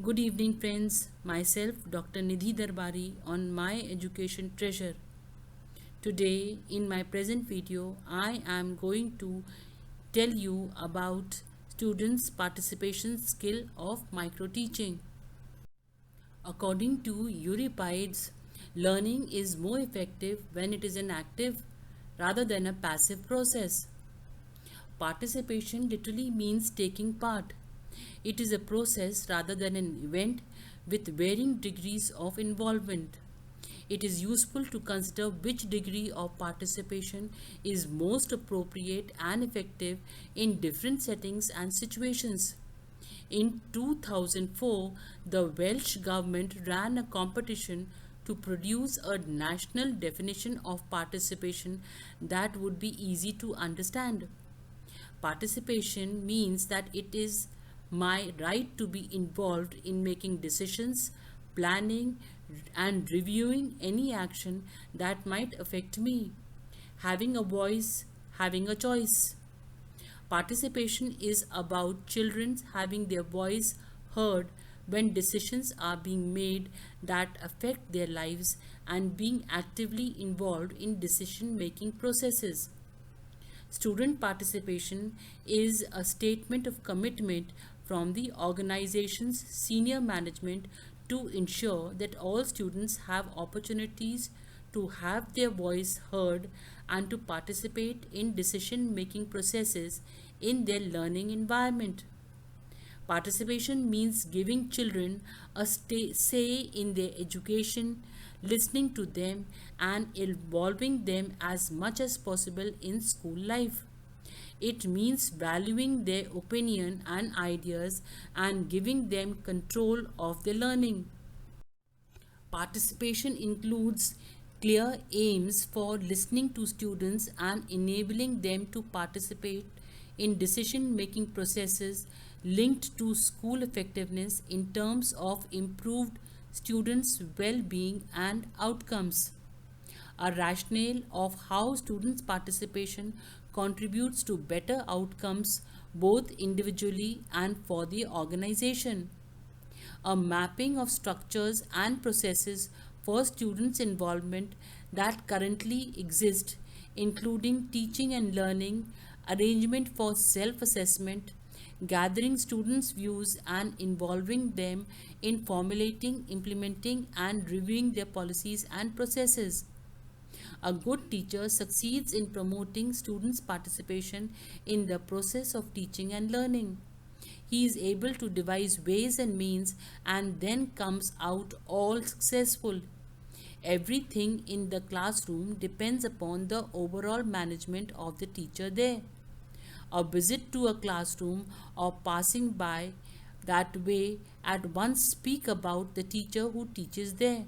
Good evening, friends. Myself, Dr. Nidhi Darbari, on My Education Treasure. Today, in my present video, I am going to tell you about students' participation skill of micro teaching. According to Euripides, learning is more effective when it is an active rather than a passive process. Participation literally means taking part. It is a process rather than an event with varying degrees of involvement. It is useful to consider which degree of participation is most appropriate and effective in different settings and situations. In 2004, the Welsh government ran a competition to produce a national definition of participation that would be easy to understand. Participation means that it is my right to be involved in making decisions, planning, and reviewing any action that might affect me. Having a voice, having a choice. Participation is about children having their voice heard when decisions are being made that affect their lives and being actively involved in decision making processes. Student participation is a statement of commitment from the organization's senior management to ensure that all students have opportunities to have their voice heard and to participate in decision making processes in their learning environment. Participation means giving children a say in their education, listening to them, and involving them as much as possible in school life. It means valuing their opinion and ideas and giving them control of their learning. Participation includes clear aims for listening to students and enabling them to participate in decision making processes linked to school effectiveness in terms of improved students' well being and outcomes. A rationale of how students' participation contributes to better outcomes both individually and for the organization. A mapping of structures and processes for students' involvement that currently exist, including teaching and learning, arrangement for self assessment, gathering students' views and involving them in formulating, implementing, and reviewing their policies and processes. A good teacher succeeds in promoting students' participation in the process of teaching and learning. He is able to devise ways and means and then comes out all successful. Everything in the classroom depends upon the overall management of the teacher there. A visit to a classroom or passing by that way at once speak about the teacher who teaches there.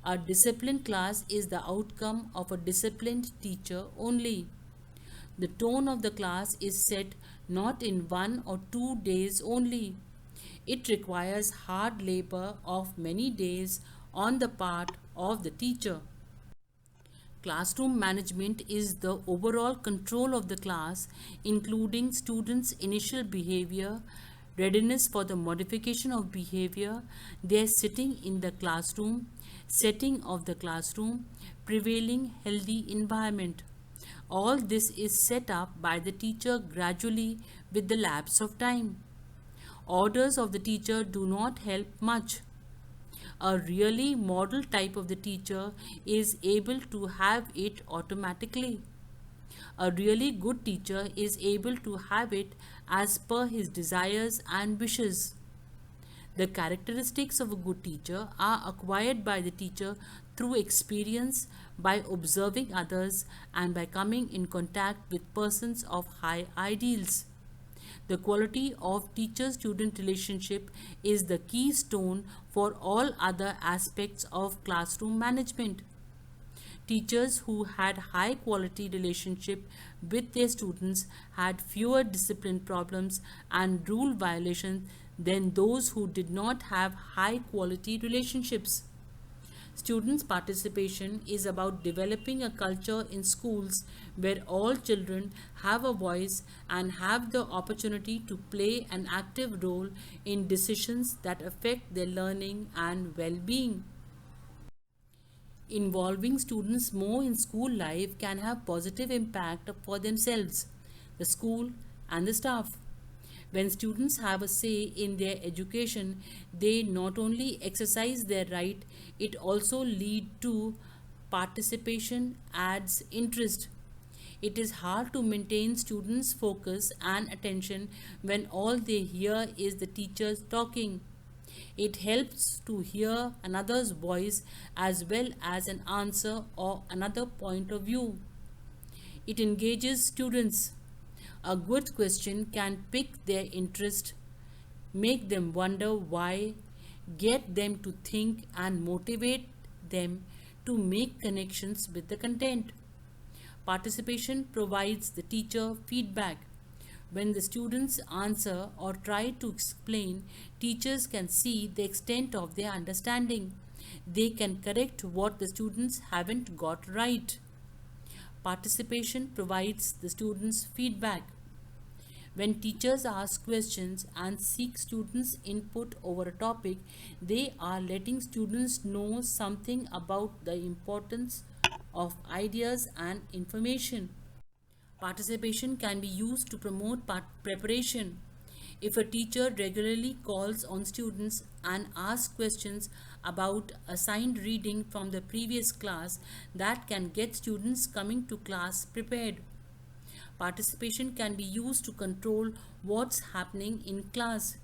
A disciplined class is the outcome of a disciplined teacher only. The tone of the class is set not in 1 or 2 days only. It requires hard labor of many days on the part of the teacher. Classroom management is the overall control of the class, including students' initial behavior, readiness for the modification of behavior, their sitting in the classroom, setting of the classroom, prevailing healthy environment. All this is set up by the teacher gradually with the lapse of time. Orders of the teacher do not help much. A really model type of the teacher is able to have it automatically. A really good teacher is able to have it as per his desires and wishes. The characteristics of a good teacher are acquired by the teacher through experience, by observing others, and by coming in contact with persons of high ideals. The quality of teacher-student relationship is the keystone for all other aspects of classroom management. Teachers who had high quality relationship with their students had fewer discipline problems and rule violations than those who did not have high quality relationships. Students' participation is about developing a culture in schools where all children have a voice and have the opportunity to play an active role in decisions that affect their learning and well being. Involving students more in school life can have positive impact for themselves, the school, and the staff. When students have a say in their education, they not only exercise their right, it also lead to participation adds interest. It is hard to maintain students' focus and attention when all they hear is the teachers talking. It helps to hear another's voice as well as an answer or another point of view. It engages students. A good question can pick their interest, make them wonder why, get them to think, and motivate them to make connections with the content. Participation provides the teacher feedback. When the students answer or try to explain, teachers can see the extent of their understanding. They can correct what the students haven't got right. Participation provides the students feedback. When teachers ask questions and seek students' input over a topic, they are letting students know something about the importance of ideas and information. Participation can be used to promote preparation. If a teacher regularly calls on students and asks questions about assigned reading from the previous class, that can get students coming to class prepared. Participation can be used to control what's happening in class.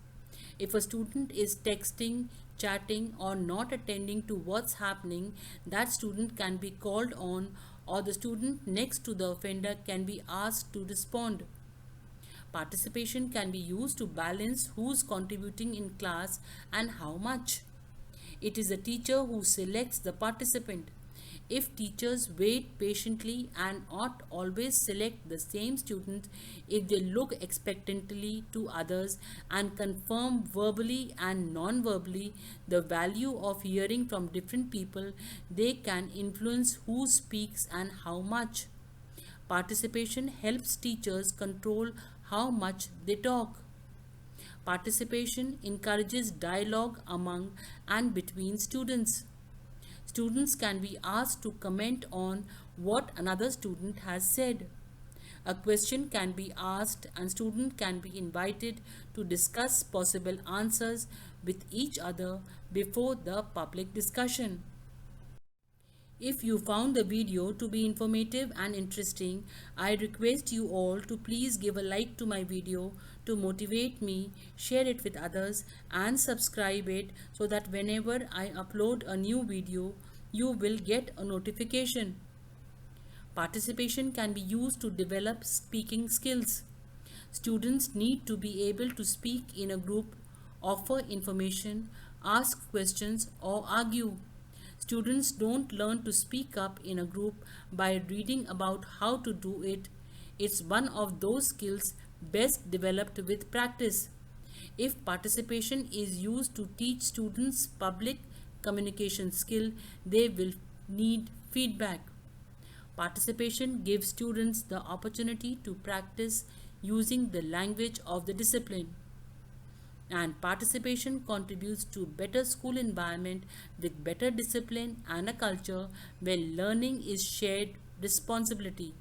If a student is texting, chatting, or not attending to what's happening, that student can be called on, or the student next to the offender can be asked to respond. Participation can be used to balance who's contributing in class and how much. It is the teacher who selects the participant. If teachers wait patiently and not always select the same student, if they look expectantly to others and confirm verbally and non-verbally the value of hearing from different people, they can influence who speaks and how much. Participation helps teachers control how much they talk. Participation encourages dialogue among and between students. Students can be asked to comment on what another student has said. A question can be asked and student can be invited to discuss possible answers with each other before the public discussion. If you found the video to be informative and interesting, I request you all to please give a like to my video to motivate me, share it with others, and subscribe it so that whenever I upload a new video, you will get a notification. Participation can be used to develop speaking skills. Students need to be able to speak in a group, offer information, ask questions, or argue. Students don't learn to speak up in a group by reading about how to do it. It's one of those skills best developed with practice. If participation is used to teach students public communication skill, they will need feedback. Participation gives students the opportunity to practice using the language of the discipline. And participation contributes to better school environment with better discipline and a culture where learning is shared responsibility.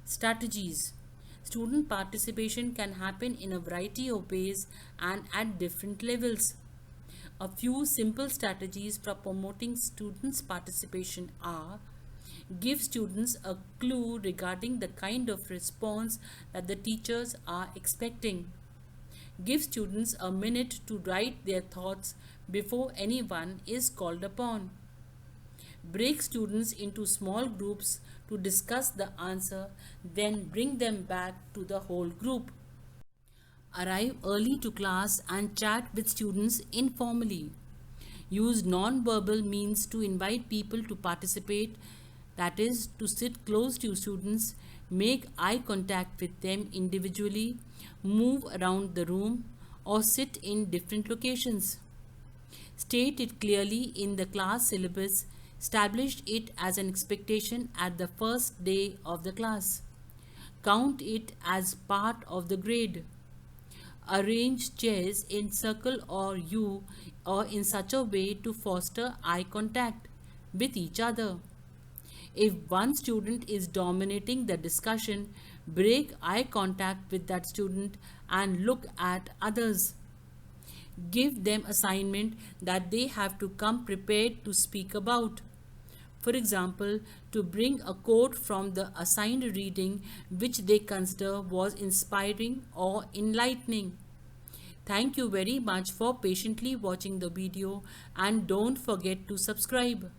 Strategies. Student participation can happen in a variety of ways and at different levels. A few simple strategies for promoting students' participation are: give students a clue regarding the kind of response that the teachers are expecting. Give students a minute to write their thoughts before anyone is called upon. Break students into small groups to discuss the answer, then bring them back to the whole group. Arrive early to class and chat with students informally. Use non-verbal means to invite people to participate, that is, to sit close to students, make eye contact with them individually, move around the room, or sit in different locations. State it clearly in the class syllabus. Establish it as an expectation at the first day of the class. Count it as part of the grade. Arrange chairs in circle or U or in such a way to foster eye contact with each other. If one student is dominating the discussion, break eye contact with that student and look at others. Give them assignment that they have to come prepared to speak about. For example, to bring a quote from the assigned reading which they consider was inspiring or enlightening. Thank you very much for patiently watching the video, and don't forget to subscribe.